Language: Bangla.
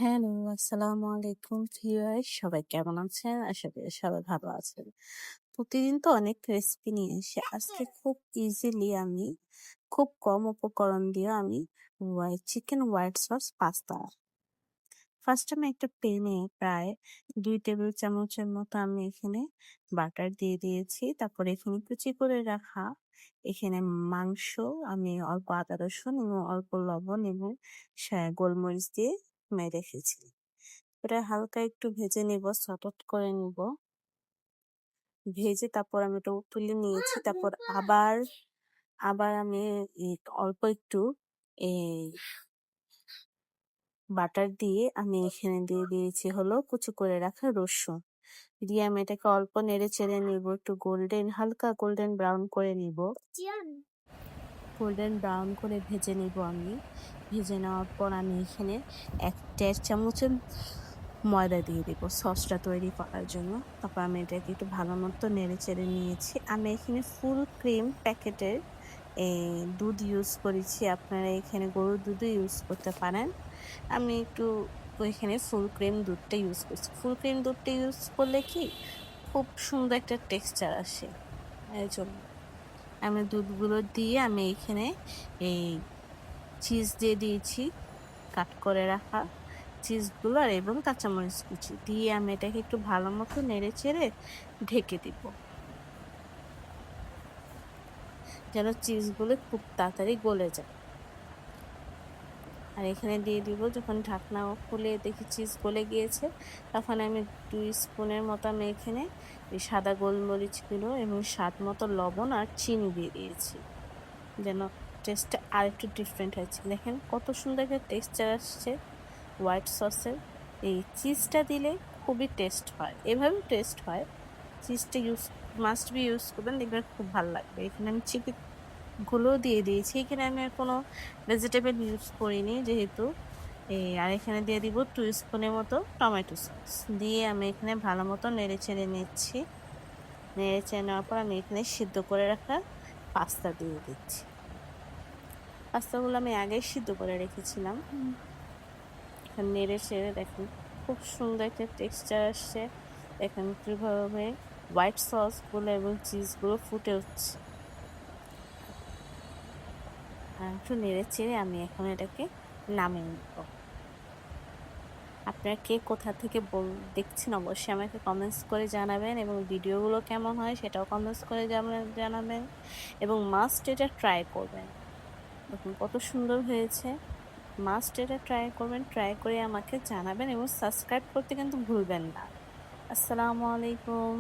হ্যালো, আসসালামু আলাইকুম ভিউয়ার্স, সবাই কেমন আছেন? আশা করি সবাই ভালো আছেন। প্রতিদিন তো অনেক রেসিপি নিয়ে আসি। আজকে খুব ইজিলি আমি খুব কম উপকরণ দিয়ে আমি chicken white sauce pasta. First আমি একটা প্যানে প্রায় ২ টেবিল চামচের মতো আমি এখানে বাটার দিয়ে দিয়েছি। তারপরে এখানে কুচি করে রাখা এখানে মাংস আমি অল্প আদা রসুন এবং অল্প লবণ এবং গোলমরিচ দিয়ে রেখেছি। এটা হালকা একটু ভেজে নিব, সটেট করে নিব। ভেজে তারপর আমি এটা তুলে নিয়েছি। তারপর আবার আবার আমি অল্প একটু এই বাটার দিয়ে আমি এখানে দিয়ে দিয়েছি হলো কুচি করে রাখা রসুন। দিয়ে আমি এটাকে অল্প নেড়ে চেড়ে নিব, একটু হালকা গোল্ডেন ব্রাউন করে নিব। গোল্ডেন ব্রাউন করে ভেজে নিব আমি। ভেজে নেওয়ার পর আমি এখানে ১.৫ চামচের ময়দা দিয়ে দিব সসটা তৈরি করার জন্য। তারপর আমি এটাকে একটু ভালো মতো নেড়ে চেড়ে নিয়েছি। আমি এখানে ফুল ক্রিম প্যাকেটের দুধ ইউজ করেছি। আপনারা এখানে গরুর দুধও ইউজ করতে পারেন। আমি একটু ওইখানে ফুল ক্রিম দুধটা ইউজ করছি। ফুল ক্রিম দুধটা ইউজ করলে কি খুব সুন্দর একটা টেক্সচার আসে, এর জন্য আমি দুধগুলো দিয়ে আমি এখানে এই চিজ দিয়ে দিয়েছি, কাট করে রাখা চিজগুলো আর এবং কাঁচামরিচ কুচি দিয়ে আমি এটাকে একটু ভালো মতো নেড়ে চেড়ে ঢেকে দিব, যেন চিজগুলো খুব তাড়াতাড়ি গলে যায়। আর এখানে দিয়ে দিব, যখন ঢাকনা খুলে দেখি চিজ গলে গিয়েছে, তখন আমি 2 স্পুনের মতো আমি এখানে সাদা গোলমরিচ গুঁড়ো এবং স্বাদ মতো লবণ আর চিনি দিয়ে দিয়েছি, যেন টেস্টটা আর একটু ডিফারেন্ট হয়েছে। দেখেন কত সুন্দর একটা টেক্সচার আসছে হোয়াইট সসের। এই চিজটা দিলে খুবই টেস্ট হয়, এভাবেও টেস্ট হয়। চিজটা মাস্ট বি ইউজ করবেন, দেখবেন খুব ভালো লাগবে। এখানে আমি চিকেন গুলো দিয়ে দিয়েছি। এখানে আমি আর কোনো ভেজিটেবল ইউজ করিনি যেহেতু। আর এখানে দিয়ে দিব 2 স্পুনের মতো টমেটো সস দিয়ে আমি এখানে ভালো মতো নেড়ে চেড়ে নিচ্ছি। নেড়ে চেড়ে নেওয়ার পর আমি এখানে সিদ্ধ করে রাখা পাস্তা দিয়ে দিচ্ছি। পাস্তাগুলো আমি আগেই সিদ্ধ করে রেখেছিলাম। নেড়ে চেড়ে দেখেন খুব সুন্দর একটা টেক্সচার আসছে। দেখেন কিভাবে হোয়াইট সসগুলো এবং চিজগুলো ফুটে উঠছে। আর একটু নেড়ে চেড়ে আমি এখন এটাকে নামিয়ে নিব। আপনারা কে কোথা থেকে দেখছেন অবশ্যই আমাকে কমেন্টস করে জানাবেন, এবং ভিডিওগুলো কেমন হয় সেটাও কমেন্টস করে জানাবেন, এবং মাস্ট এটা ট্রাই করবেন। দেখুন কত সুন্দর হয়েছে। মাস্ট এটা ট্রাই করবেন, ট্রাই করে আমাকে জানাবেন এবং সাবস্ক্রাইব করতে কিন্তু ভুলবেন না। আসসালামু আলাইকুম।